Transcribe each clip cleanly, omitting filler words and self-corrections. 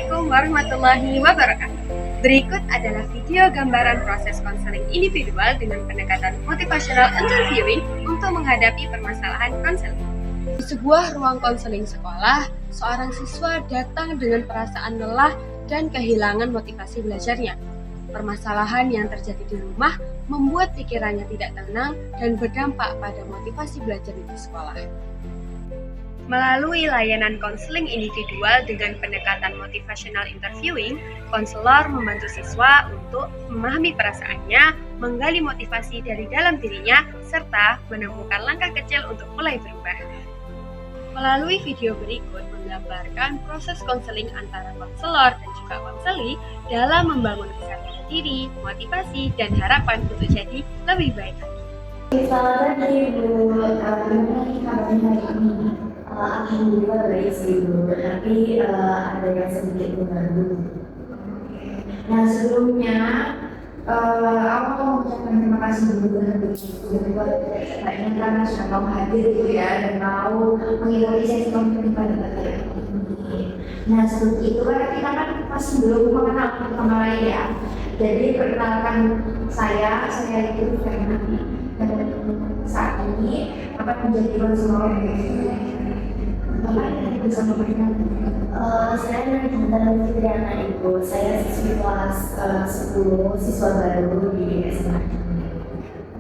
Assalamualaikum warahmatullahi wabarakatuh. Berikut adalah video gambaran proses konseling individual dengan pendekatan motivational interviewing untuk menghadapi permasalahan konseling. Di sebuah ruang konseling sekolah, seorang siswa datang dengan perasaan lelah dan kehilangan motivasi belajarnya. Permasalahan yang terjadi di rumah membuat pikirannya tidak tenang dan berdampak pada motivasi belajar di sekolah. Melalui layanan konseling individual dengan pendekatan motivational interviewing, konselor membantu siswa untuk memahami perasaannya, menggali motivasi dari dalam dirinya, serta menemukan langkah kecil untuk mulai berubah. Melalui video berikut menggambarkan proses konseling antara konselor dan juga konseli dalam membangun kesadaran diri, motivasi, dan harapan untuk jadi lebih baik lagi. Selamat pagi Bu, gimana nih kabarnya hari ini? Alhamdulillah baik sih Bu, tapi ada yang sedikit mengganggu. Nah sebelumnya aku mau mengucapkan terima kasih dulu buat banyak karena sudah mau hadir gitu ya dan mau mengikuti sesi konseling pada hari ini. Nah seperti itu kan kita kan masih belum mengenal sama lain ya. Jadi perkenalkan saya itu Fernanda dan saat ini akan menjadi konselor bersama mereka. Saya Nanda Fitriana Ibu, saya siswi kelas 10, siswa baru di SMA.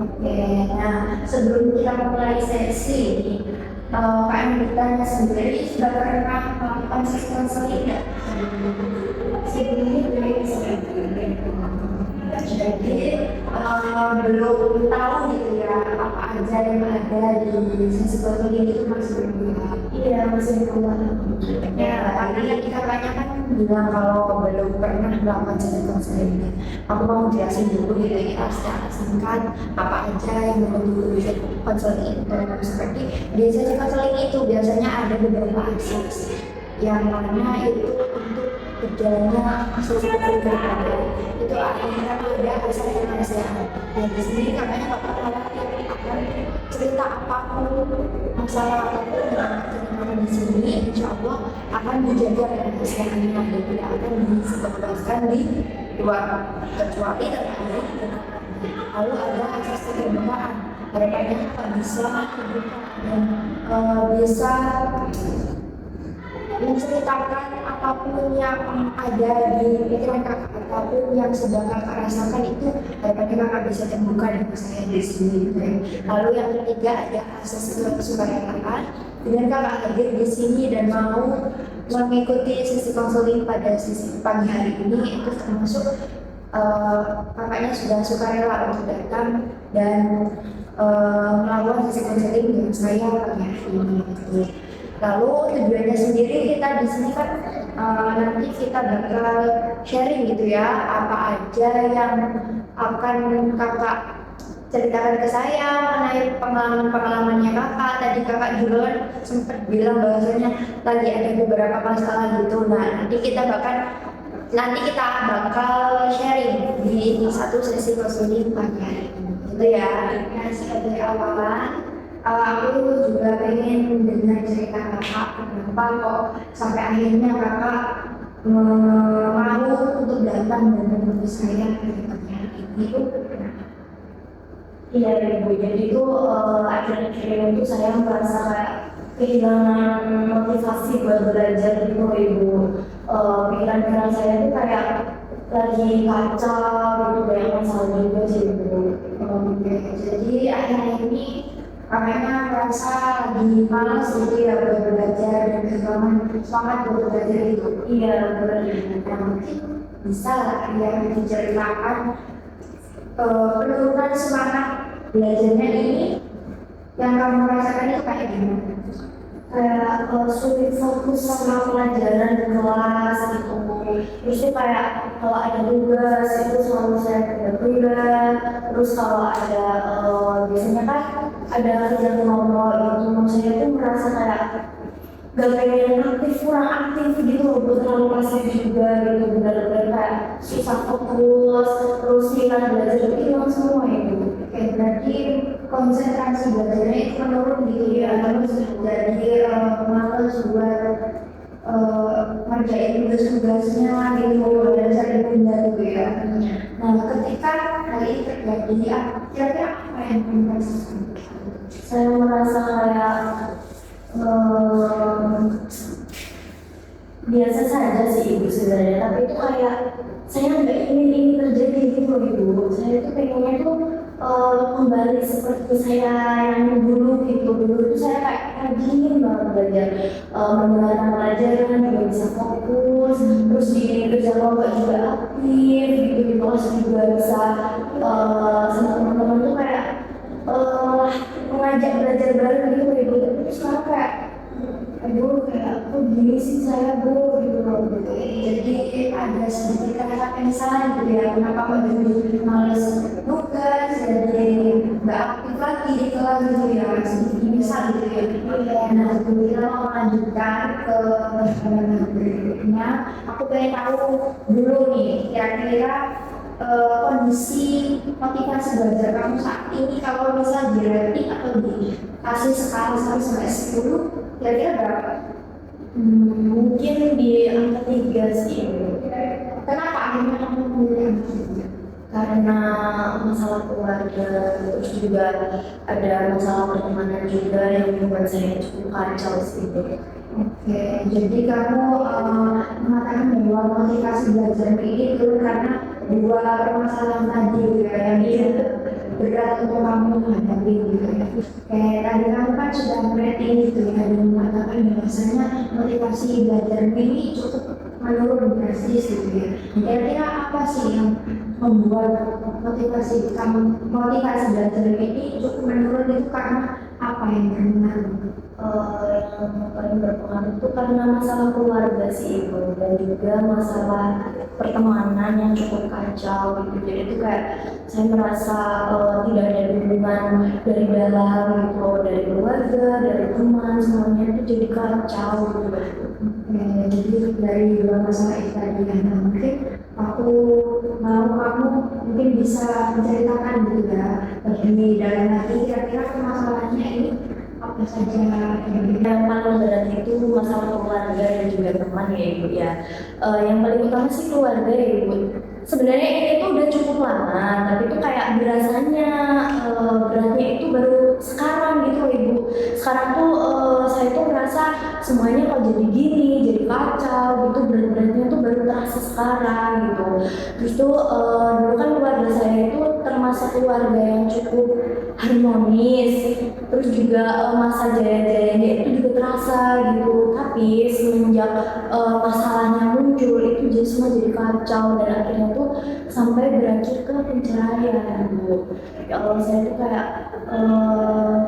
Oke, nah sebelum kita mulai sesi ini, Kak Anita sendiri sudah pernah melakukan sesi konseling tidak? Sebelumnya jadi belum tahu gitu ya apa aja yang ada di sesi konseling itu masih belum. Iya masih belum. Ya karena kita banyak kan bilang kalau belum pernah melakukan sesi konseling. Aku mau jelasin dulu gitu ya secara singkat apa aja yang membentuk sesi konseling itu. Seperti di sesi konseling itu biasanya ada beberapa akses yang mana itu untuk berjalannya sesi konseling itu akhirnya ada hasil penyelesaian. Dan di sini kakaknya nggak pernah khawatir akan cerita apapun masalah apapun yang terjadi di sini, insya Allah akan dijaga rahasianya dan tidak akan disebarluaskan di luar kecuali terkait lalu ada akses keterbukaan. Harapannya bisa terbuka dan bisa menceritakan apapun yang ada di pikiran kakak, apapun yang sedang kakak rasakan itu harapannya kakak bisa terbuka dengan saya di sini. Lalu yang ketiga ada akses kesukarelawan. Dengan kakak hadir di sini dan mau mengikuti sesi konseling pada sesi pagi hari ini itu termasuk kakaknya sudah sukarela untuk datang dan melakukan sesi konseling dengan saya pagi hari ini. Lalu tujuannya sendiri kita di sini kan nanti kita bakal sharing gitu ya apa aja yang akan kakak ceritakan ke saya mengenai pengalamannya kakak. Tadi kakak juga sempat bilang bahwasanya lagi ada beberapa masalah gitu. Nah nanti kita bakal sharing di satu sesi konseling pagi hari ini gitu ya. Nah sebagai awalan aku juga pengen dengar cerita kakak kenapa kok sampai akhirnya kakak mau untuk datang dan menemui saya di pagi hari ini itu. Iya Ibu, jadi itu akhir-akhir itu saya merasa kayak kehilangan motivasi buat belajar gitu Ibu. Pikiran-pikiran saya itu kayak lagi kacau gitu, banyak masalah juga sih Ibu. Jadi akhir-akhir ini kakaknya merasa lagi malas gitu ya buat belajar dan kehilangan semangat buat belajar itu. Iya benar. Nah mungkin bisa lah ya diceritakan penurunan semangat belajarnya ini yang kamu rasakan itu kayak gimana? Kayak sulit fokus sama pelajaran di kelas gitu. Terus kayak kalau ada tugas itu selalu saya kerja. Terus kalau ada biasanya kan ada kerjaan ngobrol itu maksudnya tuh merasa kayak gak pengen aktif, kurang aktif gitu, terlalu pasif juga gitu, benar-benar kayak susah fokus, terus minat belajar itu hilang semua itu. Kayak berarti konsentrasi belajarnya itu menurun gitu ya, terus jadi malas buat ngerjain tugas-tugasnya gitu belajar bunda gitu ya. Nah ketika hal itu terjadi kira-kira apa yang kamu rasakan? Saya merasa kayak biasa saja sih ibu sebenarnya, tapi itu kayak saya nggak ingin ini terjadi gitu loh ibu. Saya tuh pengennya tuh kembali seperti saya yang dulu gitu. Dulu tuh saya kayak rajin banget belajar, mendengarkan pelajaran juga bisa fokus, terus di kerja kelompok juga aktif gitu, di kelas juga bisa sama teman-teman tuh kayak mengajak belajar bareng gitu ibu. Terus sekarang kayak aduh kayak kok gini sih saya bu gitu loh gitu. Jadi ada sedikit rasa penyesalan gitu ya, kenapa kok jadi males tugas, jadi nggak aktif lagi di kelas gitu ya, sedikit menyesal gitu ya. Nah kemudian mau melanjutkan ke perjalanan berikutnya, aku pengen tahu dulu nih kira-kira kondisi motivasi belajar kamu saat ini kalau bisa di rating atau dikasih skala 1 sampai 10 kira-kira berapa? Mungkin di angka 3 sih. Kenapa akhirnya kamu memilih? Karena masalah keluarga, terus juga ada masalah pertemanan juga yang membuat saya cukup kacau sih. Oke, jadi kamu mengatakan bahwa motivasi belajar ini turun karena dua permasalahan tadi gitu ya, yang ini berat untuk kamu hadapi gitu ya. Kayak tadi kamu kan sudah merating gitu ya, dan mengatakan bahwasanya motivasi belajar ini cukup menurun drastis gitu ya. Kira-kira apa sih yang membuat motivasi belajar ini cukup menurun itu karena apa yang berpengaruh? Yang paling berpengaruh itu karena masalah keluarga sih ibu, dan juga masalah pertemanan yang cukup kacau gitu. Jadi itu kayak saya merasa tidak ada dukungan dari dalam gitu, dari keluarga, dari teman, semuanya itu jadi kacau gitu. Jadi dari dua masalah itu tadi ya, mungkin aku mau kamu mungkin bisa menceritakan gitu ya, lebih dalam lagi kira-kira permasalahannya ini apa saja. Yang paling berat itu masalah keluarga dan juga teman ya ibu ya. Yang paling utama sih keluarga ya ibu. Sebenarnya ini tuh udah cukup lama, tapi itu kayak berasanya beratnya itu baru sekarang gitu ibu. Sekarang tuh saya tuh merasa semuanya kok jadi gini, jadi kacau gitu, berat-beratnya tuh baru terasa sekarang gitu. Terus tuh dulu kan keluarga saya itu termasuk keluarga yang cukup harmonis, terus juga masa jaya-jayanya itu juga terasa gitu. Tapi semenjak masalahnya muncul itu jadi semua jadi kacau, dan akhirnya tuh sampai berakhir ke penceraian gitu. Ya Allah, saya tuh kayak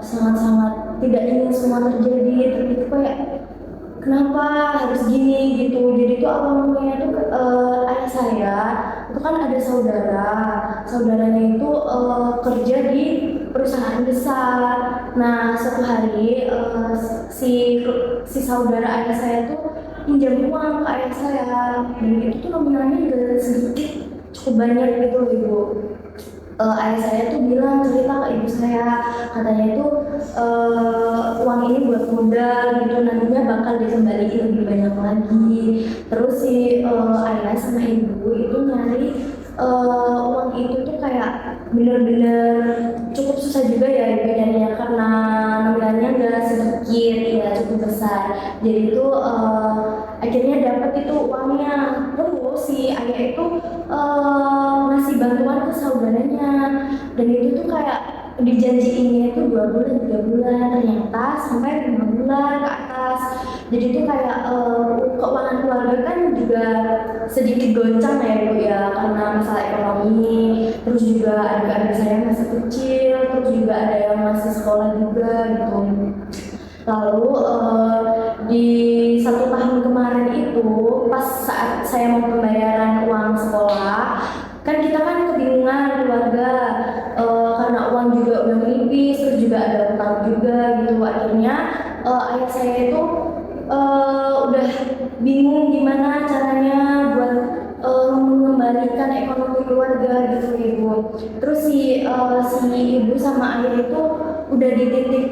sangat-sangat tidak ingin semua terjadi, tapi itu kayak kenapa harus gini gitu. Jadi tuh awal mulanya tuh ayah saya itu kan ada saudaranya itu kerja di perusahaan besar. Nah satu hari si saudara ayah saya tuh pinjam uang ke ayah saya, dan itu tuh nominalnya juga sedikit, cukup banyak gitu ibu. Ayah saya tuh bilang, cerita ke ibu saya, katanya itu uang ini buat modal gitu, nantinya bakal dikembaliin lebih banyak lagi. Terus si ayah sama ibu itu nyari uang itu tuh kayak bener-bener cukup susah juga ya bedanya, karena nominalnya nggak sedikit ya, cukup besar. Jadi itu akhirnya dapat itu uangnya. Terus si ayah itu ngasih bantuan ke saudaranya, dan itu tuh kayak dijanjiinnya itu 2 bulan 3 bulan, ternyata sampai 5 bulan ke atas. Jadi itu kayak keuangan keluarga kan juga sedikit goncang ya ibu ya, karena masalah ekonomi. Terus juga adik-adik saya masih kecil, terus juga ada yang masih sekolah juga gitu. Lalu di 1 tahun kemarin itu, pas saat saya mau pembayaran uang sekolah, kan kita kan kebingungan keluarga, karena uang juga udah menipis, terus juga ada utang juga gitu. Akhirnya ayah saya itu udah bingung gimana caranya buat mengembalikan ekonomi keluarga gitu ibu. Terus si ibu sama ayah itu udah di titik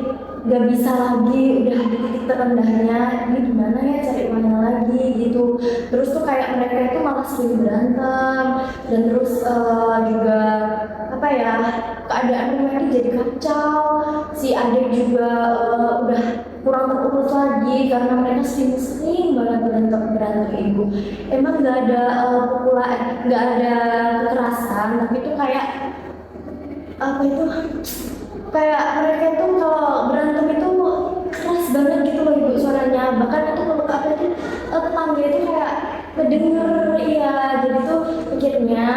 gak bisa lagi, udah di titik titik terendahnya, ini gimana ya cari uangnya lagi gitu. Terus tuh kayak mereka itu malah sering berantem, dan terus juga apa ya, keadaan rumah ini jadi kacau. Si adik juga udah kurang terurus lagi karena mereka sering banget berantem ibu. Emang nggak ada nggak ada kekerasan, tapi itu kayak apa itu, kayak mereka itu kalau berantem itu keras banget gitu loh ibu suaranya. Bahkan itu kalau apa itu tetangga itu kayak kedenger. Iya, jadi tuh akhirnya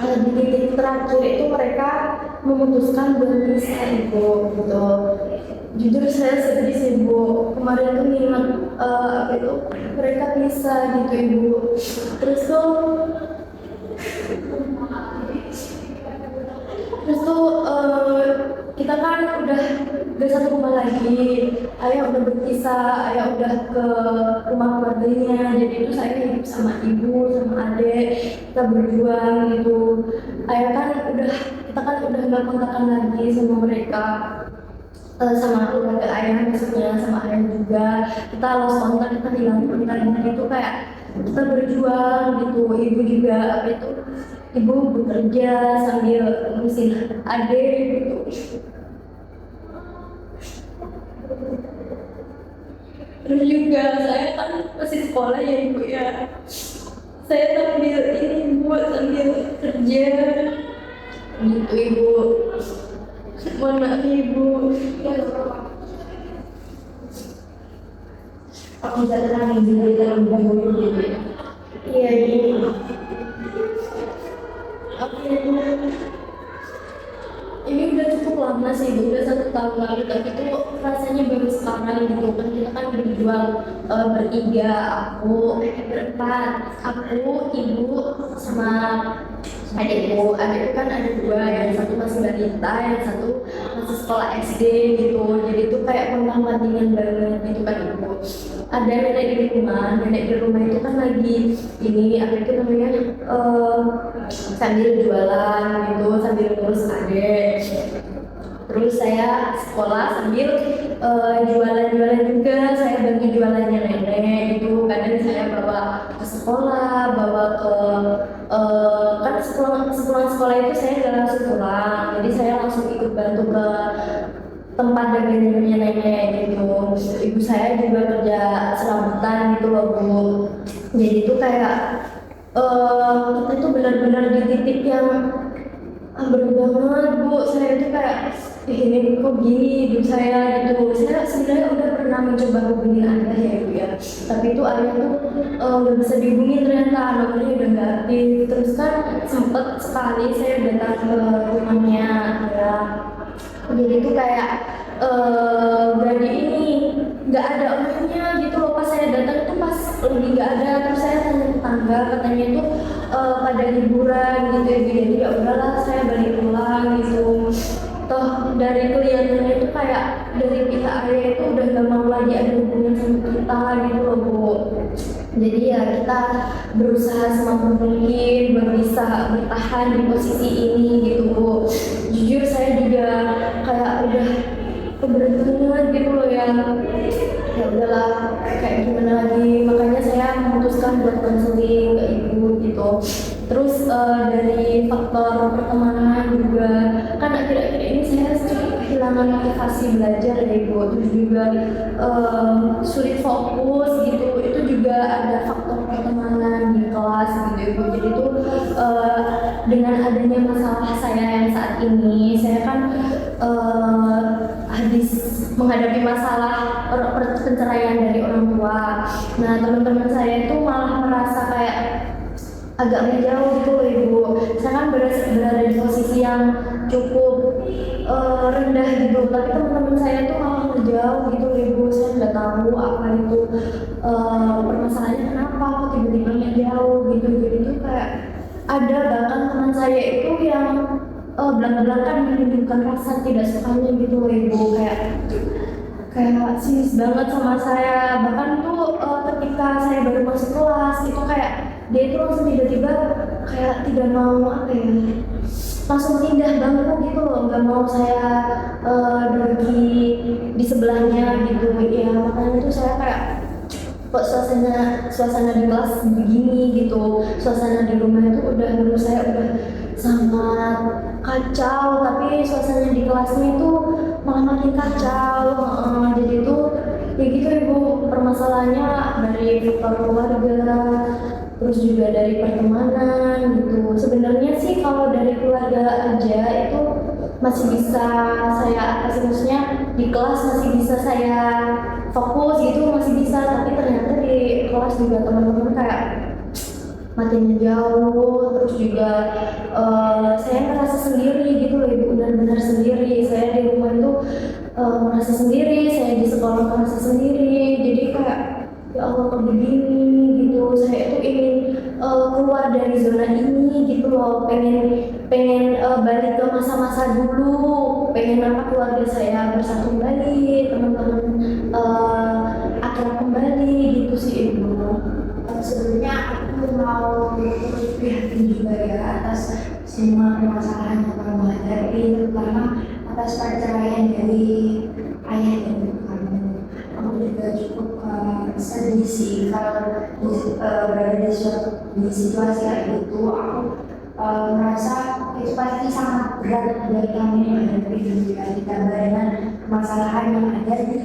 di titik terakhir itu mereka memutuskan berpisah ibu gitu. Jujur saya sedih sih ibu, kemarin tuh ingat apa itu mereka pisah gitu ibu. Terus tuh kita kan udah gak satu rumah lagi, ayah udah berpisah, ayah udah ke rumah keluarganya. Jadi itu saya hidup sama ibu sama adik, kita berjuang gitu. Kita kan udah gak kontakan lagi sama mereka, sama keluarga ayah maksudnya, sama ayah juga. Kita lost kontak, kita hilang kontak gitu, kayak kita berjuang gitu. Ibu juga apa itu, ibu bekerja sambil ngurusin adik gitu. Terus juga saya kan masih sekolah ya ibu ya, saya sambil ini buat sambil kerja gitu ibu. Mohon maaf ibu ya. Aku bisa tenangin diri terlebih dahulu gitu ya. Iya ibu. Ini udah cukup lama sih ibu, udah 1 tahun lalu, tapi tuh rasanya baru sekarang gitu kan. Kita kan berjuang bertiga, aku berempat, aku, ibu, sama adikku. Adikku kan ada 2, yang satu masih balita, yang satu masih sekolah SD gitu. Jadi tuh kayak pendampingan banget gitu kan ibu. Ada nenek di rumah, nenek di rumah itu kan lagi ini apa itu namanya sambil jualan gitu, sambil ngurus adik. Terus saya sekolah sambil jualan-jualan juga, saya bantu jualannya nenek gitu. Kadang saya bawa ke sekolah, bawa ke kan sepulang sekolah itu saya nggak langsung pulang, jadi saya langsung ikut bantu ke tempat dagangannya nenek gitu. Ibu saya juga kerja serabutan gitu loh bu. Jadi itu kayak kita itu benar-benar di titik yang berat banget bu. Saya itu kayak ini kok gini hidup saya gitu. Saya sebenarnya udah pernah mencoba hubungin ayah ya ibu ya, tapi itu ayah tuh nggak bisa dihubungin ternyata, nomornya udah nggak aktif. Terus kan sempet sekali saya datang ke rumahnya ya, jadi itu kayak dari ini nggak ada orangnya gitu loh. Pas saya datang itu pas lagi nggak ada. Terus saya tanya tetangga, katanya itu pada liburan gitu ya. Jadi ya udahlah saya balik pulang gitu. Toh dari kelihatannya itu kayak dari pihak ayah itu udah gak mau lagi ada hubungan sama kita gitu loh bu. Jadi ya kita berusaha semaksimal mungkin buat bisa bertahan di posisi ini gitu bu. Jujur saya juga kayak udah keberuntungan gitu loh ya. Ya udahlah kayak gimana lagi, makanya saya memutuskan buat konseling ke ibu gitu. Terus dari faktor pertemanan juga kan akhir-akhir ini saya cukup kehilangan motivasi belajar ya ibu. Terus juga sulit fokus gitu, itu juga ada faktor pertemanan di kelas gitu ibu. Jadi tuh dengan adanya masalah saya yang saat ini, saya kan habis menghadapi masalah perceraian dari orang tua. Nah teman-teman saya itu malah merasa kayak agak menjauh gitu loh ibu. Saya kan berada di posisi yang cukup rendah gitu, tapi teman-teman saya tuh malah menjauh gitu loh ibu. Saya nggak tahu apa itu permasalahannya, kenapa kok tiba-tiba menjauh gitu. Jadi tuh kayak ada bahkan teman saya itu yang belak-belakan menunjukkan rasa tidak sukanya gitu loh ibu, kayak sinis banget sama saya. Bahkan tuh ketika saya baru masuk kelas itu kayak dia itu langsung tiba-tiba kayak tidak mau apa ya, langsung pindah bangku gitu loh, nggak mau saya duduk di sebelahnya gitu ya. Makanya tuh saya kayak kok suasana di kelas begini gitu, suasana di rumah itu udah menurut saya udah sangat kacau, tapi suasana di kelasnya itu malah makin kacau. Jadi itu ya gitu ibu, permasalahannya dari faktor keluarga, terus juga dari pertemanan gitu. Sebenarnya sih kalau dari keluarga aja itu masih bisa saya atasi, maksudnya di kelas masih bisa saya fokus gitu, masih bisa, tapi ternyata di kelas juga teman-teman kayak makin jauh. Terus juga saya merasa sendiri gitu loh ibu, benar-benar sendiri. Saya di rumah itu merasa sendiri, saya di sekolah merasa sendiri. Jadi kayak ya Allah kok begini gitu. Saya itu ingin keluar dari zona ini gitu loh, pengen pengen balik ke masa-masa dulu, pengen apa keluarga saya bersatu kembali, teman-teman akrab kembali gitu sih ibu. Sebelumnya aku mau prihatin juga ya atas semua permasalahan yang kamu hadapi, terutama atas perceraian dari ayah dan ibu kamu. Aku juga cukup sedih sih kalau berada di situasi kayak gitu. Aku merasa itu pasti sangat berat buat kamu yang menghadapi juga ditambah dengan permasalahan yang ada di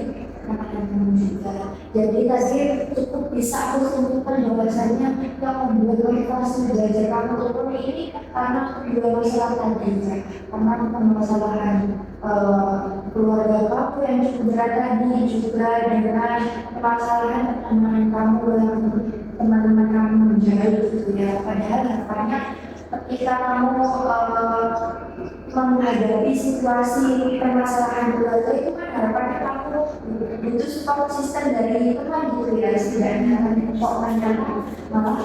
kamu juga. Jadi tadi cukup bisa aku simpulkan bahwasanya yang membuat motivasi belajar kamu turun ini karena dua masalah tadi ya, karena permasalahan keluarga kamu yang cukup berat tadi, juga dengan permasalahan teman kamu yang teman-teman kamu menjauh gitu ya. Padahal harapannya ketika kamu menghadapi situasi permasalahan keluarga itu kan harapannya kamu butuh support system dari teman gitu ya, setidaknya kok kamu malah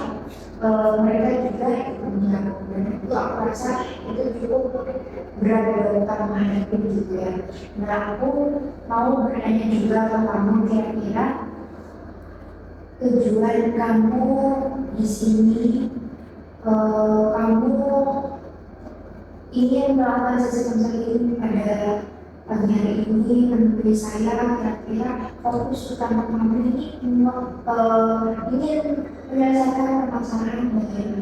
mereka juga menjauh. Dan itu aku rasa itu cukup berat buat kamu menghadapi gitu ya. Nah aku mau bertanya juga ke kamu, kira-kira tujuan kamu di sini, kamu ingin melakukan sesuatu ini pada pagi hari ini. Menurut saya kira-kira fokus utama kamu ini ingin menyelesaikan permasalahan bagaimana?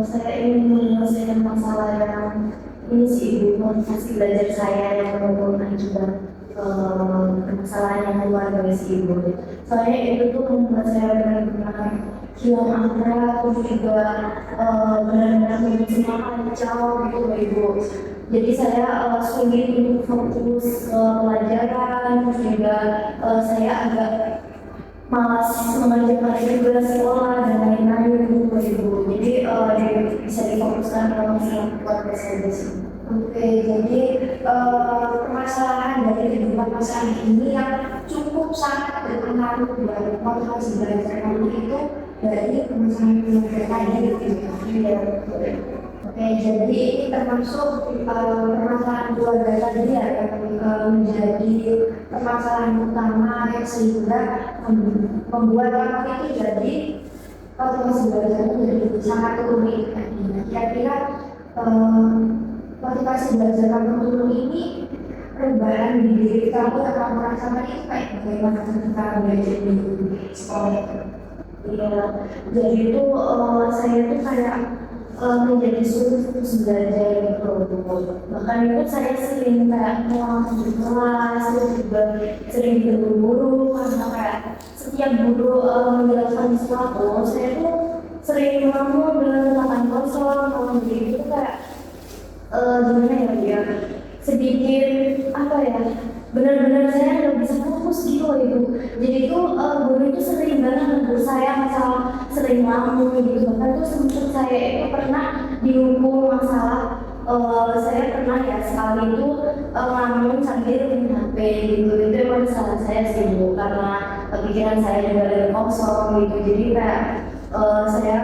Saya ingin menyelesaikan masalah yang ini sih ibu, motivasi belajar saya yang menurunkan juga permasalahan yang keluar dari si ibu. Soalnya itu tuh membuat saya benar-benar hilang arah, terus juga benar-benar menjadi semangat kacau gitu ibu. Jadi saya sulit untuk fokus ke pelajaran, terus juga saya agak malas mengerjakan tugas sekolah dan lain-lain gitu ibu. Jadi bisa difokuskan ke masalah keluarga saya di sini. Oke, jadi permasalahan dari kehidupan masalah ini yang cukup sangat berpengaruh buat motivasi belajar kamu itu dari permasalahan keluarga tadi gitu ya. Oke, jadi ini termasuk permasalahan keluarga tadi ya yang menjadi permasalahan utama yang sehingga membuat kamu itu jadi motivasi belajarnya jadi sangat turun. Kira-kira motivasi belajar kamu turun ini, perubahan di diri kamu yang kamu rasakan itu kayak bagaimana ketika belajar di sekolah itu? Iya, jadi itu saya tuh kayak menjadi sulit untuk belajar gitu. Bahkan itu saya sering kayak ngulang di kelas, terus juga sering terburu-buru karena kayak setiap guru menjelaskan sesuatu, saya tuh sering ngomong dengan tangan kosong, ngomong gitu kayak gimana ya dia sedikit apa ya, benar-benar saya nggak bisa fokus gitu ibu. Jadi itu guru itu sering banget negur saya masalah sering ngelamun gitu. Bahkan tuh sempat saya itu pernah dihukum masalah saya pernah ya sekali itu ngelamun sambil main HP gitu. Itu emang salah saya sih bu, karena pikiran saya juga lagi kosong gitu. Jadi kayak saya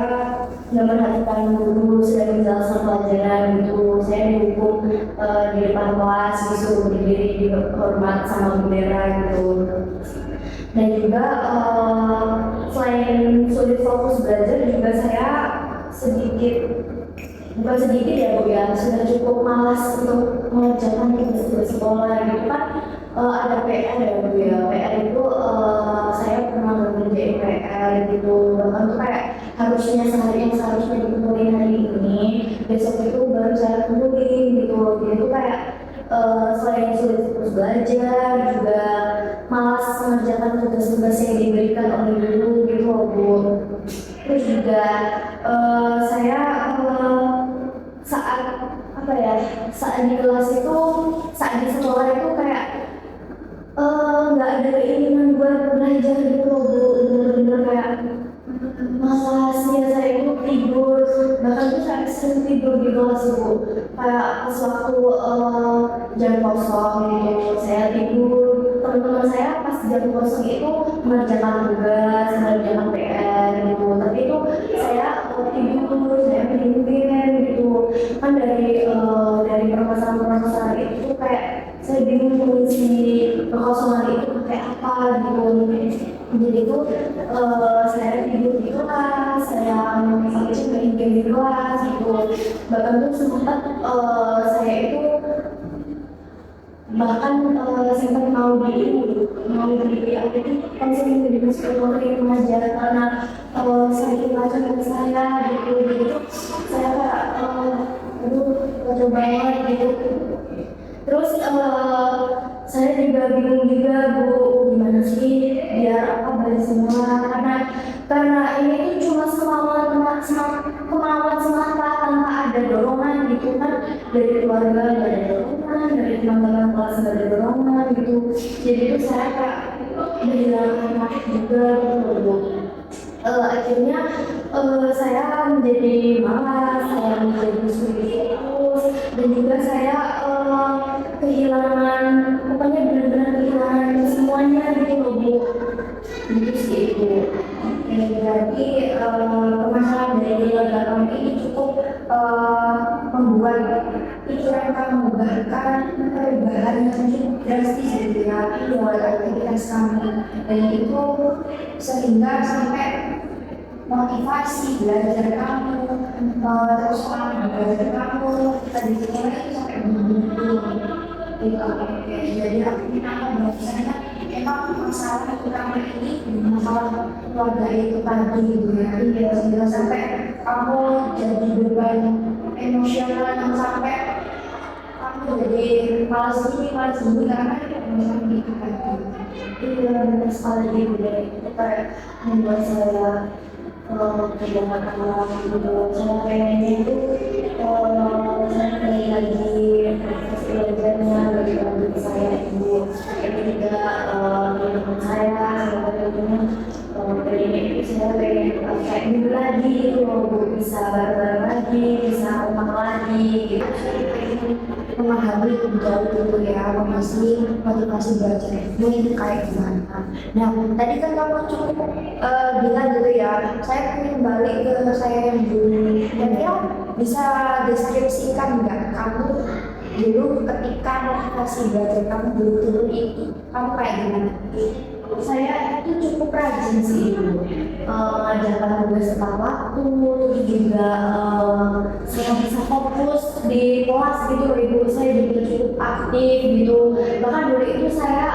nggak memperhatikan guru sedang menjelaskan pelajaran gitu. Saya dihukum di depan kelas, disuruh berdiri dihormat sama bendera gitu. Dan juga selain selain sulit fokus belajar juga saya sedikit, bukan sedikit ya Bu ya, sudah cukup malas untuk mengerjakan tugas sekolah gitu kan. Ada PR ya Bu ya, PR itu saya pernah ngerjain PR gitu, bahkan tuh kayak harusnya sehari yang seharusnya dikumpulin hari ini, besok itu baru saya kumpulin gitu. Jadi itu kayak selain sulit fokus belajar juga malas mengerjakan tugas-tugas yang diberikan oleh guru gitu loh Bu. Terus juga saya saat apa ya, saat di kelas itu, saat di sekolah itu kayak nggak ada keinginan buat belajar gitu loh Bu. Bener-bener kayak malas ya, saya itu tidur, bahkan tuh saya sering tidur di kelas Bu. Kayak pas waktu jam kosong gitu saya tidur, teman-teman saya pas jam kosong itu mengerjakan tugas, mengerjakan PR gitu, tapi itu saya tidur, saya bingung gitu kan. Dari permasalahan itu kayak saya bingung mengisi kekosongan itu pakai apa gitu. Jadi itu saya tidur di kelas, saya sampai main game di kelas gitu. Bahkan tuh sempat saya itu sempat mau di apa itu konseling di psikologi mengajar karena saya belajar dengan saya gitu. Jadi saya kayak coba banget gitu. Terus saya juga bingung juga Bu, gimana sih biar apa belajar semua, karena ini tuh cuma kemauan semata tanpa ada dorongan gitu kan, dari keluarga nggak ada dorongan, dari teman-teman kelas nggak ada dorongan gitu. Jadi itu saya kayak kehilangan arah juga gitu Bu. Akhirnya saya menjadi malas, saya menjadi sulit fokus, dan juga saya kehilangan, pokoknya benar-benar kehilangan semuanya gitu loh Bu. Gitu sih Bu. Oke, berarti permasalahan dari keluarga kamu ini cukup membuat pikiran kamu, bahkan perubahan yang cukup drastis gitu ya buat aktivitas kamu, dan itu sehingga sampai motivasi belajar kamu, terus semangat belajar kamu tadi sekolah itu sampai menurun gitu. Jadi aku minta bahwasanya emang masalah utama ini masalah keluarga itu tadi gitu ya. Sehingga sampai kamu jadi beban emosional yang sampai kamu jadi malas ini karena masalah itu tadi. Iya, benar sekali gitu. Itu kayak membuat saya kebanyakan orang gitu. Saya pengennya itu saya pengen lagi belajarnya lagi saya Ibu. Ini juga teman-teman saya tentunya pengennya itu saya pengen kayak dulu lagi gitu, bisa bareng-bareng lagi, bisa kompak lagi gitu. Memahami jauh dulu ya, mengasih motivasi belajar itu kayak gimana. Nah, tadi kan kamu cukup bilang gitu ya, saya ingin balik ke saya yang dulu. Kira-kira bisa deskripsikan nggak kamu dulu ketika motivasi belajar kamu dulu itu kamu kayak gimana? Saya itu cukup rajin sih Ibu, mengerjakan tugas tepat waktu, juga saya bisa fokus di kelas gitu Ibu. Saya juga cukup aktif gitu, bahkan dulu itu saya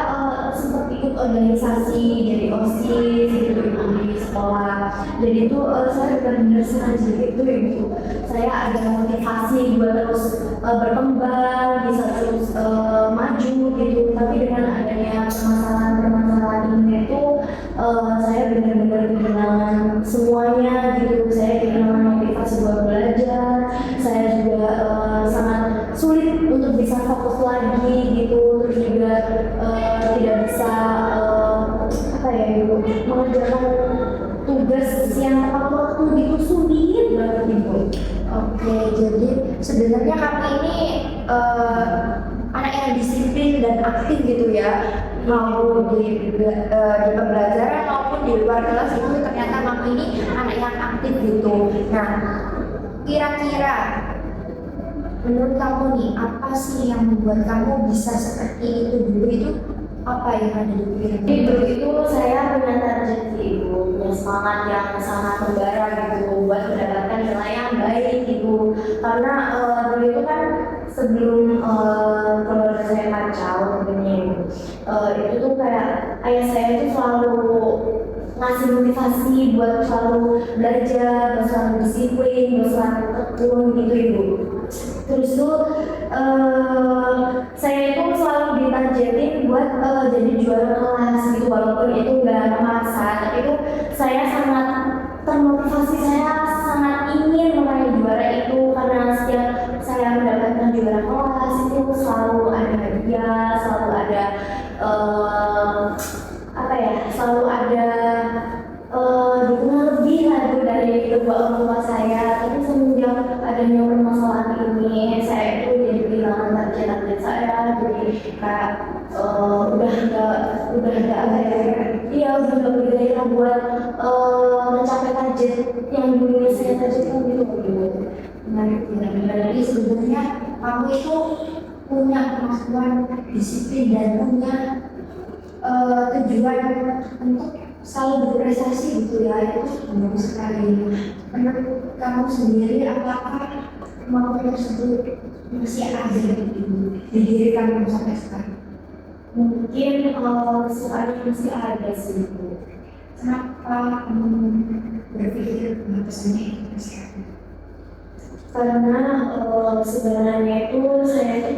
sempat ikut organisasi jadi OSIS gitu di sekolah. Jadi itu saya benar-benar sengaja gitu Ibu. Saya ada motivasi buat terus berkembang, bisa terus maju gitu. Tapi dengan adanya permasalahan ini itu saya benar-benar kehilangan semuanya gitu. Saya kehilangan motivasi buat belajar. Saya juga sangat sulit untuk bisa fokus lagi gitu. Terus juga tidak bisa mengerjakan tugas yang tepat waktu gitu, sulit banget Ibu. Oke, jadi sebenarnya kami ini anak yang disiplin dan aktif gitu ya, mau di pembelajaran maupun di luar kelas itu ternyata kami ini anak yang aktif gitu. Nah, kira-kira menurut kamu nih, apa sih yang membuat kamu bisa seperti itu dulu itu? apa yang ada di pikiran? Jadi dulu itu saya punya target sih ibu, punya semangat yang sangat membara gitu buat mendapatkan nilai yang baik gitu. Karena dulu itu kan sebelum keluarga saya kacau mungkin itu tuh kayak ayah saya tuh selalu ngasih motivasi buat selalu belajar, buat selalu disiplin, buat selalu tekun gitu ibu. Terus tuh saya itu selalu ditargetin buat jadi juara kelas gitu, walaupun itu nggak memaksa, tapi itu saya sangat termotivasi, saya sangat ingin meraih juara itu karena setiap saya mendapatkan juara kelas itu selalu ada hadiah, selalu ada apa ya, selalu ada dukungan lebih lagi dari kedua orang tua saya. Tapi semenjak adanya permasalahan ini, saya itu jadi kehilangan target saya, jadi kayak udah nggak ada iya udah nggak bergairah buat mencapai target yang dulunya saya targetkan gitu. Jadi sebenarnya kamu itu punya kemampuan disiplin dan punya tujuan untuk selalu berprestasi gitu ya, itu bagus sekali. Menurut kamu sendiri, apakah kemampuan tersebut masih ada di diri kamu sampai sekarang? Mungkin sekarang masih ada sih Bu. Kenapa kamu berpikir bahwasannya itu masih ada? Karena sebenarnya itu saya tuh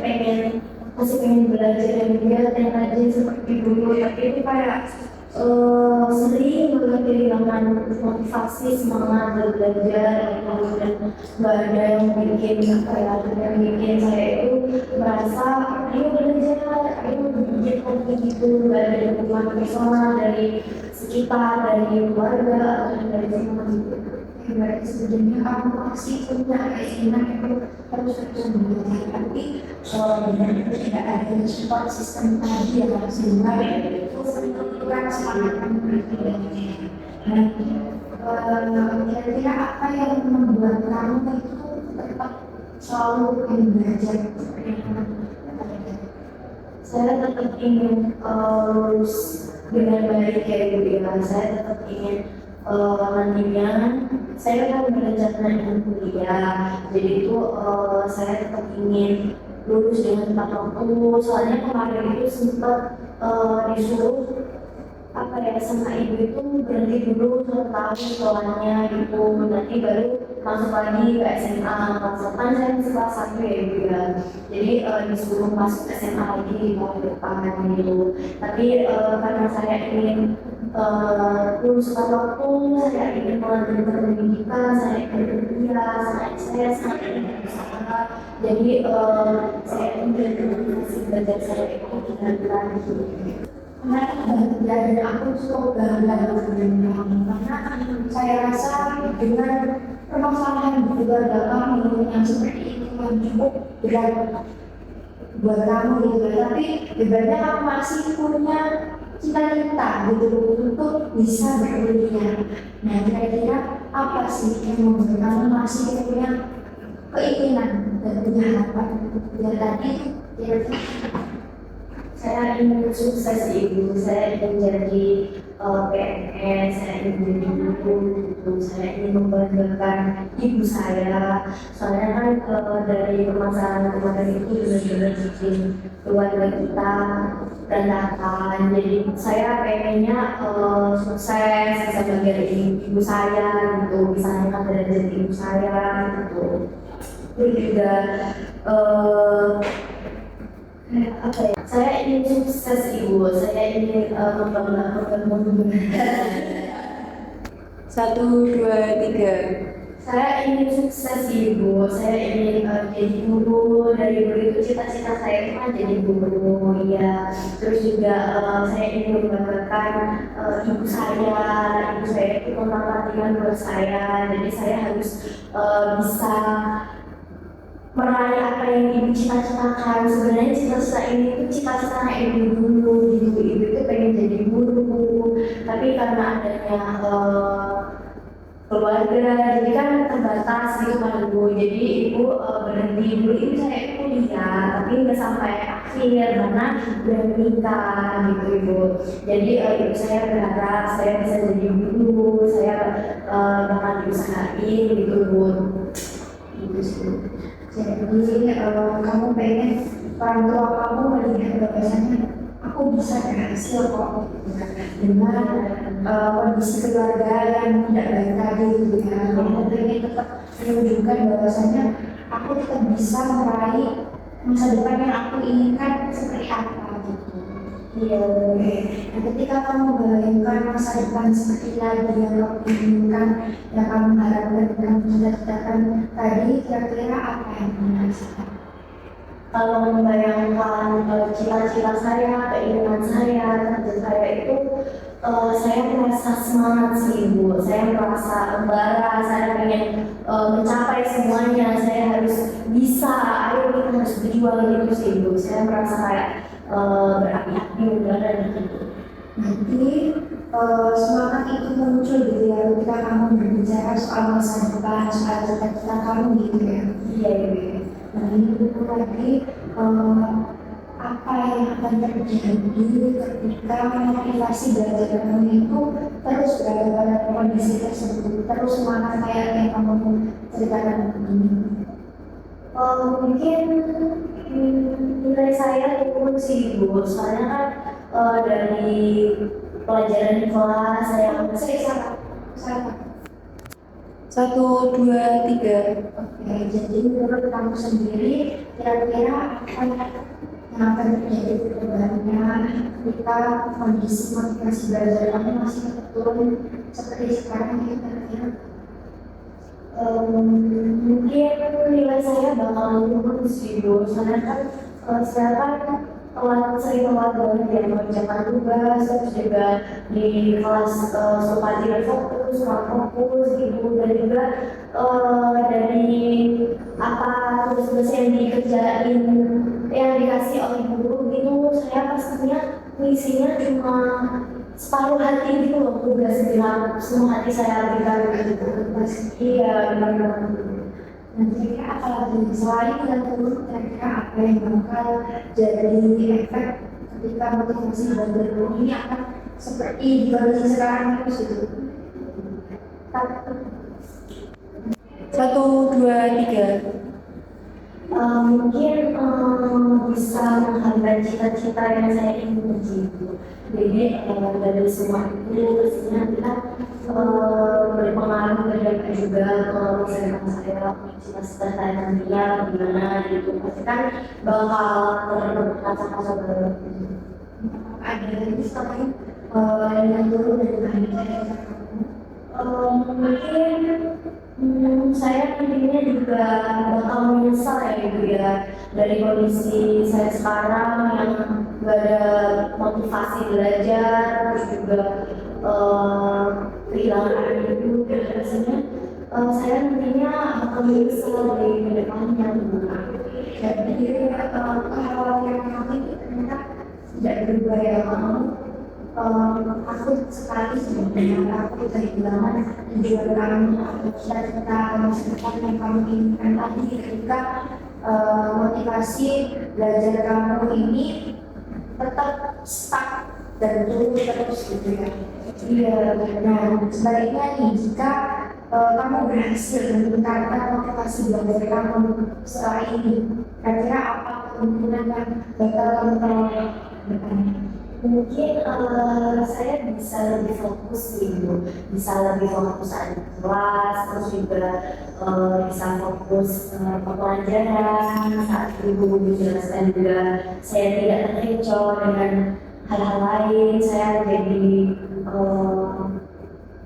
masih pengen belajar yang rajin seperti dulu, tapi itu kayak sering banget kehilangan motivasi, semangat belajar gitu, dan nggak ada yang bikin saya itu merasa ayo belajar, ayo belajar gitu, nggak ada dukungan personal dari sekitar, dari keluarga atau dari teman gitu. Berarti sebenarnya kamu masih punya keinginan itu harus belajar, tapi benar tidak ada support sistem tadi yang harus dimulai itu menentukan semangat kamu belajar. Kira-kira apa yang membuat kamu itu tetap selalu ingin belajar? Saya tetap ingin lulus dengan baik ya ibu ya. Saya tetap ingin nantinya saya kan berencana ingin kuliah, jadi itu saya tetap ingin lulus dengan tepat waktu. Soalnya kemarin itu sempat disuruh apa ya sama ibu itu berhenti dulu 1 tahun sekolahnya gitu, nanti baru masuk lagi ke SMA. Kan saya masih kelas 1 ya ibu ya, jadi disuruh masuk SMA lagi di tahun depan gitu. Tapi karena saya ingin lulus tepat waktu, saya ingin melanjutkan pendidikan, saya ingin kuliah, saya sangat ingin berusaha. Jadi saya ingin belajar saya itu benar-benar dan aku cukup bangga karena saya rasa dengan permasalahan di keluarga kamu yang seperti itu yang cukup berat buat kamu gitu, tapi ibaratnya kamu masih punya cita-cita gitu untuk bisa berkuliah. Nah, kira-kira apa sih yang membuat kamu masih punya keinginan dan punya harapan? Ya tadi kira-kira saya ingin sukses ibu, saya ingin jadi PNS, saya ingin jadi guru gitu, saya ingin membanggakan ibu saya. Soalnya kan dari permasalahan kemarin itu benar-benar bikin keluarga kita berantakan. Jadi saya pengennya sukses, bisa banggain ibu saya gitu, bisa angkat derajat ibu saya gitu. Terus juga apa ya? Saya ingin sukses ibu, saya ingin membanggakan ibu. 1, 2, 3. Saya ingin sukses ibu, saya ingin jadi guru. Dari dulu itu cita-cita saya itu kan jadi guru ya. Terus juga saya ingin membanggakan ibu saya itu tentang latihan buat saya. Jadi saya harus bisa meraih apa yang ibu cita-citakan. Sebenarnya cita-cita ini itu cita-cita ibu dulu gitu. Ibu itu pengen jadi guru, tapi karena adanya keluarga, jadi kan terbatas gitu kan ibu. Jadi ibu berhenti dulu, ibu saya kuliah tapi nggak sampai akhir karena udah menikah gitu ibu. Jadi ibu saya berharap saya bisa jadi guru, saya bakal diusahain gitu bu. Gitu sih. Jadi kamu pengen orang tua kamu melihat bahwasanya aku bisa berhasil kok dengan kondisi keluarga yang tidak baik tadi gitu ya. Kamu pengen tetap menunjukkan bahwasanya aku tetap bisa meraih masa depan yang aku inginkan seperti apa gitu. Iya, oke. Nah, ketika kamu bayangkan masa depan seperti lagi yang kamu inginkan, yang kamu harapkan, kamu cita-citakan tadi, kira-kira apa yang kamu rasakan? Kalau membayangkan cita-cita saya, keinginan saya, kerja saya itu saya merasa semangat sih ibu. Saya merasa membara, saya ingin mencapai semuanya. Saya harus bisa, ayo kita harus berjuang gitu sih ibu. Saya merasa kayak berapi-api udara gitu. Nanti semangat itu muncul gitu ya ketika kamu berbicara soal masa depan, soal cita-cita kamu gitu ya. Iya ibu. Nah ini lagi apa yang akan terjadi ketika motivasi belajar kamu itu terus berada pada kondisi tersebut, terus semangat kayak yang kamu ceritakan begini. Mungkin nilai saya turun sih ibu, soalnya kan dari pelajaran di kelas saya salah. 1, 2, 3. Oke, jadi menurut kamu sendiri kira-kira apa yang akan terjadi ke depannya ketika kondisi motivasi belajar kamu masih turun seperti sekarang ya kira-kira? Mungkin nilai saya bakal turun sih Bu, soalnya kan sekarang sering telat banget ya mengerjakan tugas, terus juga di kelas suka tidak fokus, kurang fokus gitu, dan juga dari apa tugas-tugas yang dikerjain yang dikasih oleh guru gitu, saya pastinya ngisinya cuma separuh hati gitu loh, tugas bilang semua hati saya berikan gitu. Iya benar. Nah, kira-kira apa lagi selain yang turun, kira-kira apa yang bakal jadi efek ketika motivasi belajar ini akan seperti di kondisi sekarang terus gitu? 1, 2, 3. Mungkin bisa menghambat cita-cita yang saya ingin tuju. Jadi dari semua itu pastinya kita berpengaruh terhadap juga kalau misalkan saya cita-cita saya nantinya gimana gitu, pasti kan bakal terkaca-kaca banget. Ada lagi selain yang turun dari cita-cita mungkin saya nantinya juga bakal menyesal ya ibu ya dari kondisi saya sekarang yang gak ada motivasi belajar, terus juga kehilangan arti hidup, dan rasanya saya nantinya bakal menyesal dari kedepannya ibu. Jadi kekhawatiran kami itu ternyata tidak berubah ya kamu. Aku sekali sebenarnya aku kehilangan tujuan kamu atau cita-cita masa depan yang kamu inginkan tadi ketika motivasi belajar kamu ini tetap stuck dan terus gitu ya. Iya, nah sebaliknya nih jika kamu berhasil meningkatkan motivasi belajar kamu setelah ini, kira-kira apa kemungkinan yang bakal kamu peroleh depannya? Mungkin saya bisa lebih fokus sih Bu, bisa lebih fokus di kelas, terus juga bisa fokus ke pelajaran saat ibu menjelaskan juga saya tidak terkecoh dengan hal-hal lain, saya jadi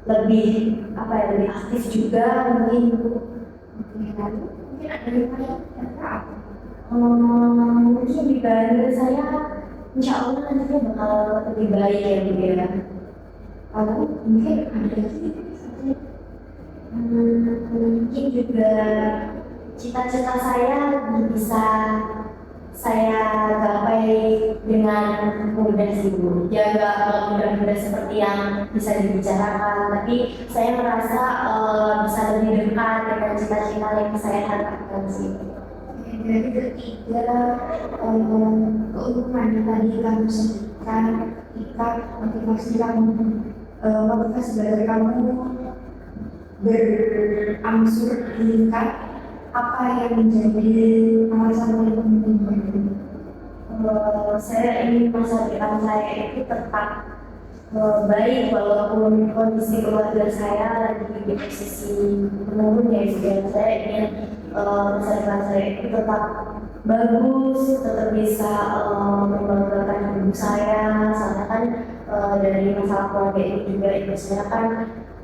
lebih apa ya, lebih aktif juga mungkin Bu. Mungkin ada yang apa? Mungkin di karir saya insya Allah nantinya bakal lebih baik ya Bu ya. Lalu mungkin ada lagi mungkin juga cita-cita saya bisa saya gapai dengan mudah sih Bu. Ya nggak mudah-mudah seperti yang bisa dibicarakan, tapi saya merasa bisa lebih dekat dengan cita-cita yang saya harapkan sih. Dari ketiga keuntungan yang tadi kamu sebutkan, ketika motivasi kamu motivasi belajar kamu berangsur meningkat, apa yang menjadi alasan paling penting bagi Saya ingin masa depan saya itu tetap baik walaupun kondisi keluarga saya lagi di posisi menurun ya juga. Saya ingin masa depan saya itu tetap bagus, tetap bisa membanggakan ibu saya. Soalnya kan dari masalah keluarga itu juga ibu saya kan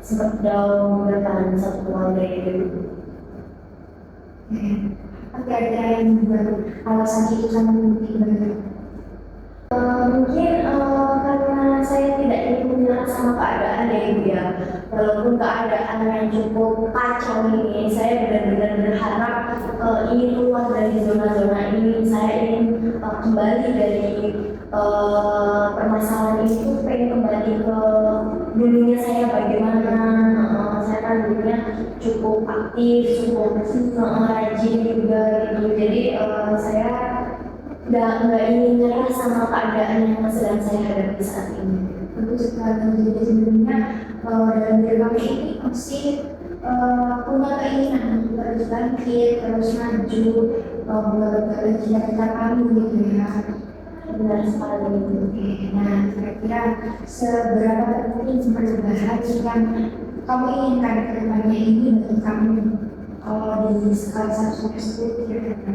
sempat down dengan satu keluarga itu. ada yang membuat alasan itu sangat penting bagi Mungkin karena saya tidak ingin menyerah sama keadaan ya Ibu ya. Walaupun keadaan yang cukup kacau ini, saya benar-benar berharap ingin keluar dari zona-zona ini. Saya ingin kembali dari permasalahan itu, pengen kembali ke dulunya saya bagaimana. Saya kan dulunya cukup aktif, cukup rajin juga gitu. Jadi saya nggak ingin nyerah sama keadaan yang sedang saya hadapi saat ini. bagus sekali. Jadi sebenarnya dalam diri kami ini mesti punya keinginan untuk terus bangkit, terus maju, buat cita-cita kami gitu ya. Benar sekali. Oke, nah kira-kira seberapa penting perubahan yang kamu inginkan ke depannya ini bagi kamu di skala 1 sampai 10 kira-kira?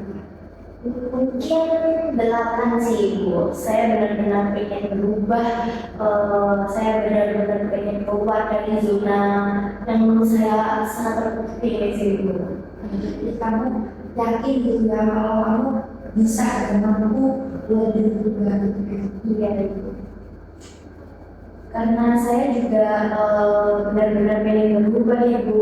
Mungkin 8 sih Ibu. Saya benar-benar pengen berubah. Saya benar-benar pengen keluar dari zona yang menurut saya sangat terpukul sih Ibu. Jadi kamu yakin gitu ya kalau kamu bisa dan mampu lebih berubah gitu ya? Iya Ibu. Karena saya juga benar-benar pengen berubah Ibu.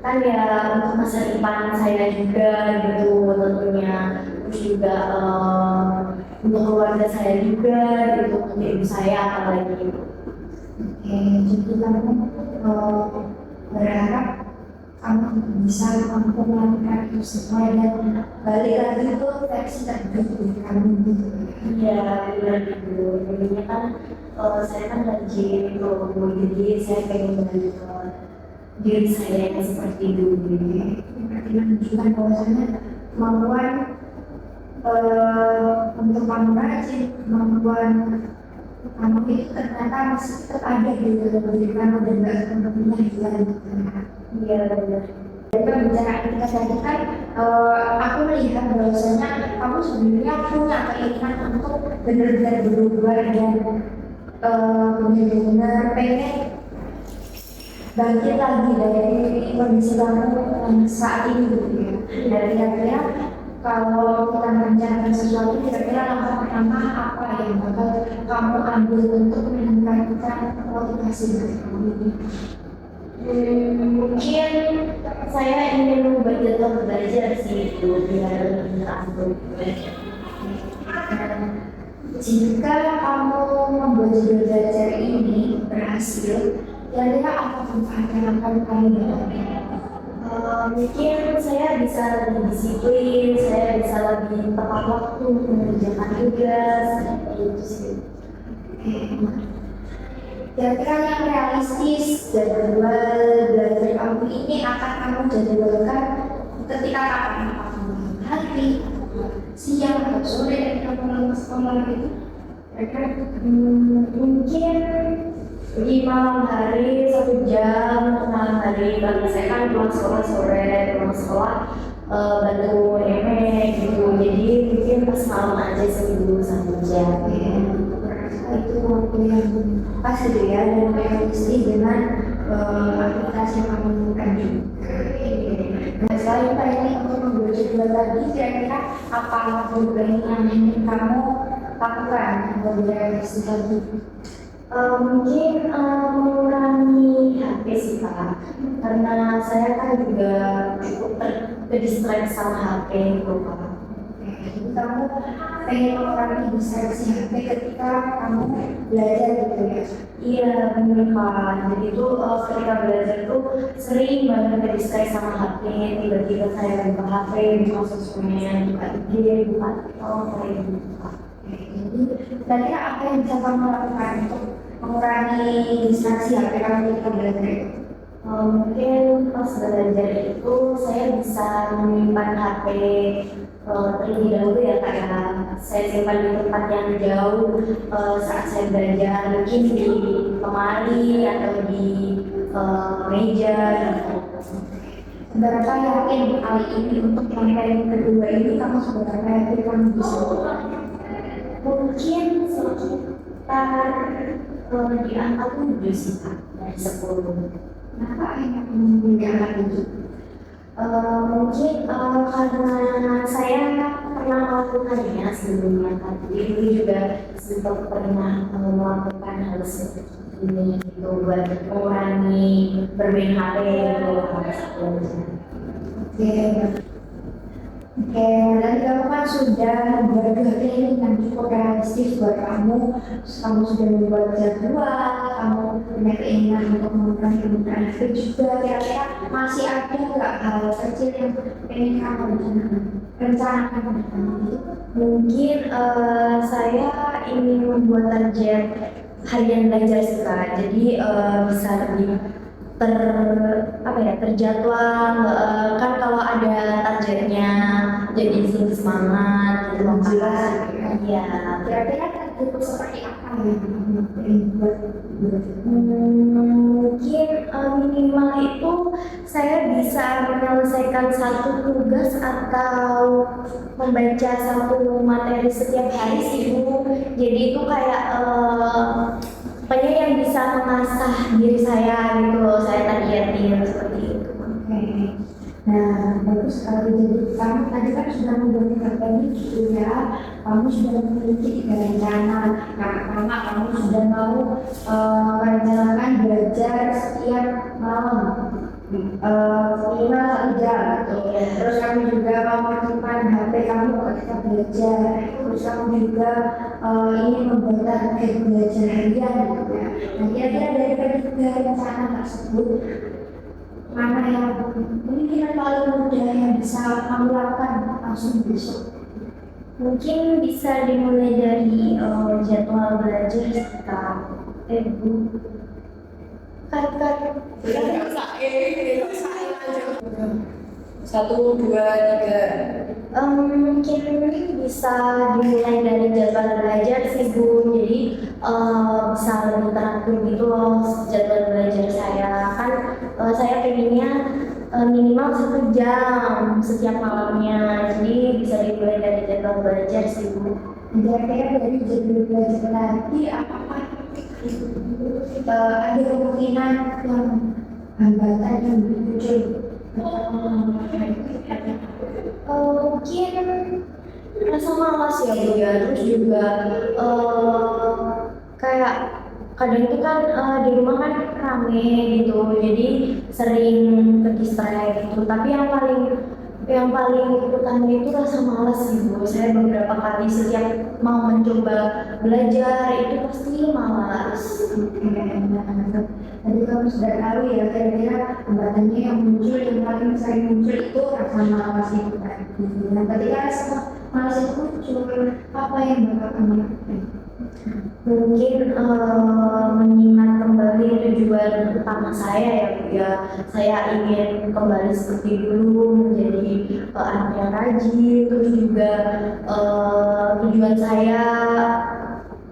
Kan ya untuk masa depan saya juga gitu tentunya. Terus juga untuk keluarga saya juga gitu, untuk ibu saya apalagi. Oke, jadi kamu berharap kamu bisa mampu melakukan itu semua dan balik lagi ke versi terbaik dari kamu gitu. Iya benar Ibu. Jadinya kan saya kan rajin gitu, jadi saya pengen balik ke diri saya yang seperti dulu. Berarti menunjukkan bahwasanya kemampuan untuk kamu rajin, kemampuan kamu itu ternyata masih tetap ada di dalam diri kamu dan gak sepenuhnya hilang gitu ya. Iya benar. Dari pembicaraan kita tadi kan aku melihat bahwasanya kamu sebenarnya punya keinginan untuk benar-benar berubah dan benar-benar pengen bangkit lagi dari kondisi kamu yang saat ini gitu ya. Dan kira-kira kalau kita merencanakan sesuatu, kira-kira langkah pertama apa yang bakal kamu ambil untuk meningkatkan motivasi dari kamu ini? Mungkin saya ingin mengubah jadwal belajar sih itu biar lebih teratur. Jika kamu membuat jadwal belajar ini berhasil, kira-kira apa manfaat yang akan kamu dapatkan? Mungkin saya bisa lebih disiplin, saya bisa lebih tepat waktu mengerjakan tugas, itu sih. Kira-kira yang realistis jadwal belajar kamu ini akan kamu jadwalkan ketika kapan? Hari, siang, atau sore ketika kamu sekolah gitu? Mungkin di malam hari 1 jam untuk malam hari, karena saya kan pulang sekolah sore, pulang sekolah bantu nenek gitu, jadi mungkin pas malam aja seminggu 1 jam. Itu waktu yang pas gitu ya dan realistis dengan aktivitas yang kamu lakukan juga. Nah selain tadi untuk membuat jadwal tadi, kira-kira apa program yang ingin kamu lakukan untuk realistis tadi? Mungkin mengurangi HP sih Kak, karena saya kan juga cukup terdistract sama HP gitu Kak. Jadi kamu pengen mengurangi distraksi HP ketika kamu belajar gitu ya? Iya bener Kak, jadi tuh ketika belajar tuh sering banget ke distract sama HP. Tiba-tiba saya buka HP, buka sosmed, buka IG, buka TikTok, kayak gitu Kak. Jadi kira-kira apa yang bisa kamu lakukan untuk mengurangi distraksi HP kamu ketika belajar itu? Mungkin pas belajar itu saya bisa menyimpan HP terlebih dahulu ya Kak ya. Saya simpan di tempat yang jauh saat saya belajar, mungkin di lemari atau di meja gitu. Seberapa yakin kali ini untuk yang kedua ini kamu seberapa yakin kamu bisa? Mungkin sekitar di angka 7 sih Kak, dari 10. Kenapa akhirnya kamu angkat itu? Mungkin karena saya pernah melakukannya sebelumnya kan, jadi dulu juga sempat pernah melakukan hal seperti ini gitu buat mengurangi bermain HP gitu. Oke, tadi kamu kan sudah membuat dua training yang cukup realistis buat kamu. Kamu sudah membuat jadwal, kamu punya keinginan untuk mengurangi kebutuhan itu juga. Kira-kira masih ada nggak hal kecil yang ingin kamu rencanakan ke depan? Mungkin saya ingin membuat target harian belajar sih Kak. Jadi bisa lebih terjadwal, kan kalau ada targetnya jadi lebih semangat gitu loh Kak. Iya. Kira-kira target seperti apa yang kamu ingin buat? Mungkin minimal itu saya bisa menyelesaikan satu tugas atau membaca satu materi setiap hari sih Bu. Jadi itu kayak pokoknya yang bisa mengasah diri saya gitu loh, saya targetin seperti itu. Oke. Nah, bagus sekali. Jadi kamu tadi kan sudah membuat ini gitu ya. Kamu sudah memiliki 3 rencana. Yang pertama, kamu sudah mau merencanakan belajar setiap malam, minimal 1 jam. Terus kamu juga mau menyimpan HP kamu ketika belajar. Terus kamu juga ingin membuat target belajar harian gitu ya. Nah, kira-kira dari ketiga rencana tersebut, mana yang kemungkinan paling mudah yang bisa kamu lakukan langsung besok? Mungkin bisa dimulai dari jadwal belajar sekitar Satu, dua, tiga. Mungkin bisa dimulai dari jadwal belajar sih Bu. Jadi bisa lebih teratur gitu loh jadwal belajar saya. Kan saya pengennya minimal 1 jam setiap malamnya. Jadi bisa dimulai dari jadwal belajar sih Bu. Kira-kira dari jadwal belajar tadi apakah ada kemungkinan yang hambatan yang muncul? Mungkin rasa malas ya Bu ya, terus juga kayak kadang itu kan di rumah kan rame gitu, jadi sering ke distract gitu. Tapi yang paling utama itu rasa malas sih Bu. Saya beberapa kali setiap mau mencoba belajar itu pasti malas. Tadi kamu sudah tahu ya kira-kira hambatannya yang muncul, yang paling sering muncul itu rasa malas itu tadi. Nah, ketika rasa malas itu muncul, apa yang bakal kamu lakukan? Mungkin mengingat kembali tujuan utama saya ya Bu ya. Saya ingin kembali seperti dulu menjadi anak yang rajin, terus juga tujuan saya,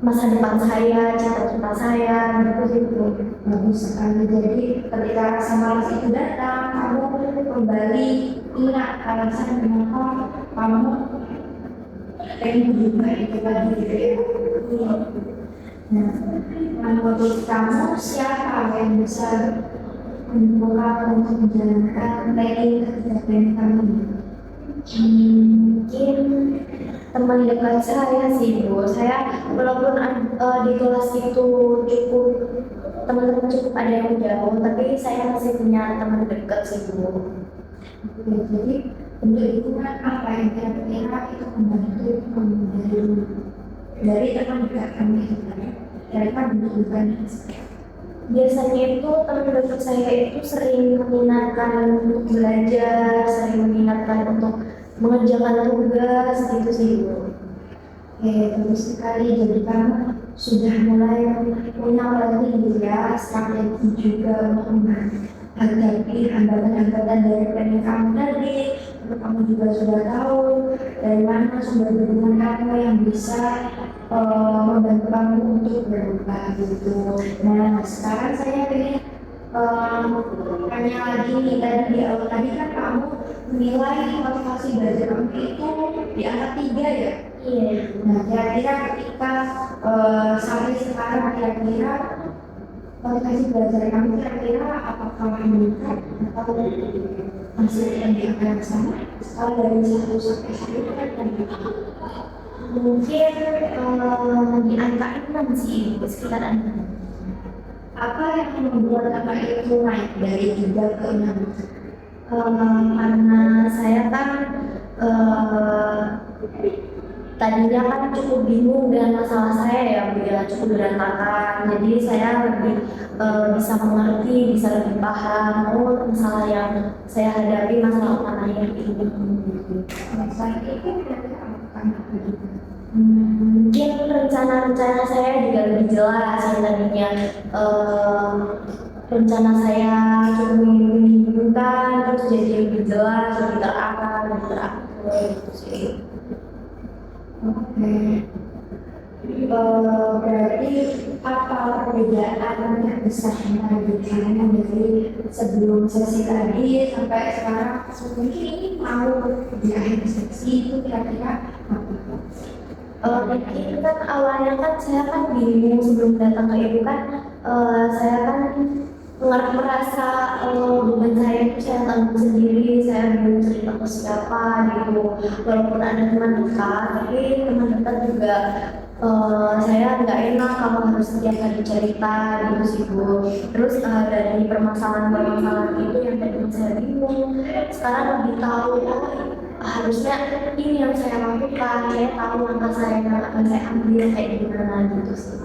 masa depan saya, cita-cita saya gitu sih Bu. Bagus sekali. Jadi ketika rasa malas itu datang, kamu kembali ingat alasan kenapa kamu pengen berubah itu lagi gitu ya. Nah, menurut kamu siapa yang bisa mendukung kamu untuk menjalankan planning ketiga planning kamu ini? Mungkin teman dekat saya sih Bu. Saya walaupun di kelas itu cukup teman-teman cukup ada yang jauh, tapi saya masih punya teman dekat sih Bu. Ya, jadi bentuk dukungan apa yang kira-kira itu membantu dari teman dekat kami sebenarnya? Kira-kira bentuk dukungan Biasanya itu teman dekat saya itu sering mengingatkan untuk belajar, sering mengingatkan untuk mengerjakan tugas gitu sih Bu. Oke, bagus sekali. Jadi kamu sudah mulai punya lagi gitu ya, strategi juga untuk menghadapi hambatan-hambatan dari planning kamu tadi. Lalu kamu juga sudah tahu dari mana sumber dukungan kamu yang bisa membantu kamu untuk berubah gitu. Nah, sekarang saya ingin tanya lagi nih, tadi di awal tadi kan kamu menilai motivasi belajar kamu itu di angka 3 ya? Iya. Nah, kira-kira ketika sampai sekarang kira-kira motivasi belajar kamu kira-kira apakah meningkat atau masih di angka yang sama? Kalau dari 1 sampai 10 kan Mungkin di angka 6 sih, sekitar 6. apa yang membuat angka itu naik dari 3 ke 6? Karena saya kan tadinya kan cukup bingung dengan masalah saya ya Bu ya, cukup berantakan. Jadi saya lebih bisa mengerti, bisa lebih paham masalah yang saya hadapi, masalah utamanya ini. Selain itu kira-kira apakah Mungkin rencana-rencana saya juga lebih jelas yang tadinya rencana saya cukup membingungkan, terus jadi lebih jelas, lebih terarah, lebih teratur gitu sih. Oke. Berarti apa perbedaan yang besar dari kamu dari sebelum sesi tadi sampai sekarang? Mungkin ini mau di akhir sesi itu kira-kira apa? Mungkin kan awalnya kan saya kan bingung sebelum datang ke ibu kan, saya kan merasa beban saya itu saya tanggung sendiri, saya belum cerita ke siapa gitu. Walaupun ada teman dekat, tapi teman dekat juga saya nggak enak kalau harus setiap hari cerita gitu sih Bu. Terus dari permasalahan-permasalahan itu yang tadi saya bingung, sekarang lebih tahu harusnya ini yang saya lakukan, saya tahu langkah saya yang akan saya ambil kayak gimana gitu sih.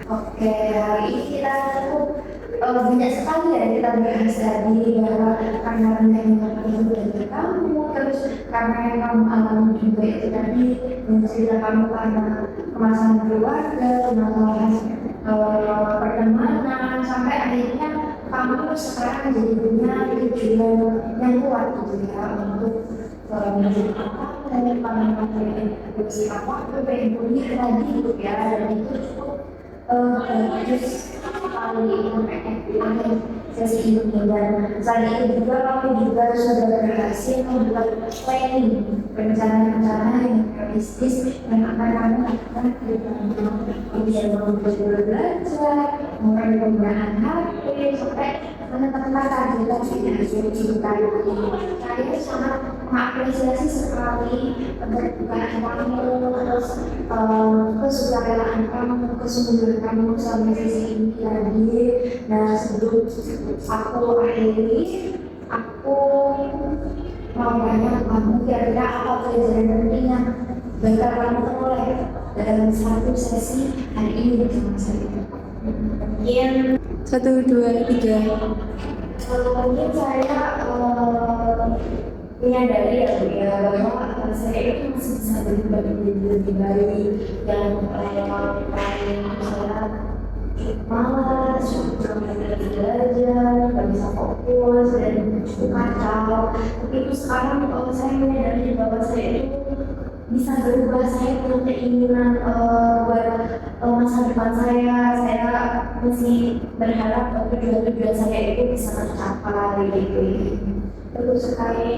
Oke, hari ini kita cukup banyak sekali ya kita bahas tadi bahwa karena rendahnya ilmu dari kamu, terus karena yang kamu alami juga itu tadi dan cerita kamu karena kemasalah keluarga, kemasalah pertemanan, sampai akhirnya kamu sekarang jadi punya tujuan yang kuat gitu ya untuk menjadi apa, pengen berusaha apa, pengen kuliah lagi gitu ya, dan itu cukup bagus sekali akhir sesi ini. Dan selain itu juga kamu juga sudah berhasil membuat planning rencana-rencana yang realistis yang akan kamu lakukan ke depannya. Bisa membuat belajar, mulai penggunaan HP sampai menetapkan target yang cinta. Saya sangat mengapresiasi sekali keterbukaan kamu, terus kesukarelaan kamu, kesungguhan kamu sampai sisi ini lagi. Nah, sebelum aku akhiri, aku mau tanya kamu kira-kira apa pelajaran penting yang bakal kamu peroleh dalam satu sesi hari ini bersama saya? Mungkin 1, 2, 3. mungkin saya menyadari ya Bu ya bahwa saya itu masih bisa berubah menjadi lebih baik, yang paling saya malas, cukup belajar, nggak bisa fokus dan cukup kacau. Tapi itu sekarang saya menyadari bahwa saya itu bisa berubah, saya punya keinginan buat masa depan saya masih berharap tujuan-tujuan saya itu bisa tercapai gitu. Terus sekali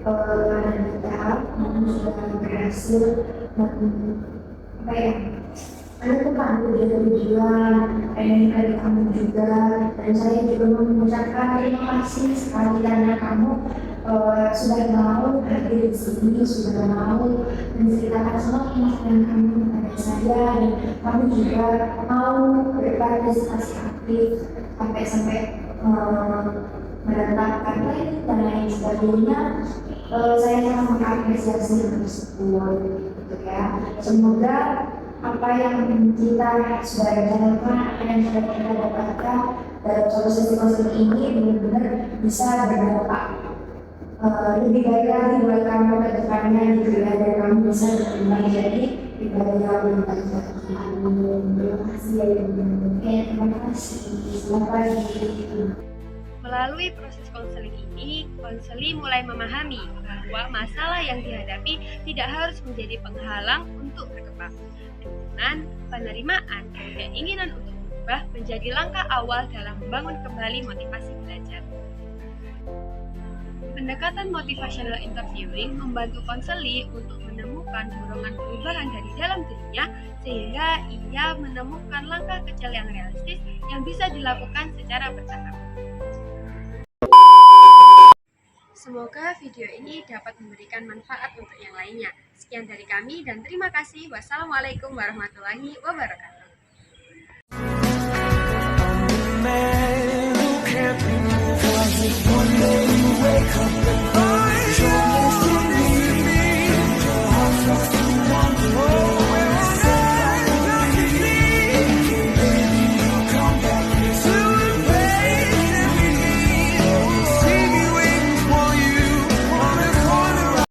Ananda, kamu sudah berhasil apa ya? Anda tuh kan tujuan dari kamu juga, dan saya juga mengucapkan terima kasih sekali karena kamu sudah mau hadir di sini, sudah mau menceritakan semua pengalaman kamu kepada saya, dan kamu juga mau berpartisipasi aktif sampai menetapkan plan dan lain sebagainya. Saya sangat mengapresiasi tersebut gitu ya. Semoga apa yang kita sudah rencanakan, apa yang sudah kita dapatkan dalam solusi ini benar-benar bisa berdampak lebih baik lagi buat kamu ke depannya gitu ya, dan kamu bisa berkembang jadi pribadi yang lebih baik lagi. Terima kasih ya Ibu. Oke, terima kasih. Selamat pagi. Melalui proses konseling ini, konseli mulai memahami bahwa masalah yang dihadapi tidak harus menjadi penghalang untuk berkembang. Dukungan, penerimaan, dan keinginan untuk berubah menjadi langkah awal dalam membangun kembali motivasi belajar. Pendekatan motivational interviewing membantu konseli untuk menemukan dorongan perubahan dari dalam dirinya sehingga ia menemukan langkah kecil yang realistis yang bisa dilakukan secara bertahap. Semoga video ini dapat memberikan manfaat untuk yang lainnya. Sekian dari kami dan terima kasih. Wassalamualaikum warahmatullahi wabarakatuh. Man who can't be moved. 'Cause if one day you wake up and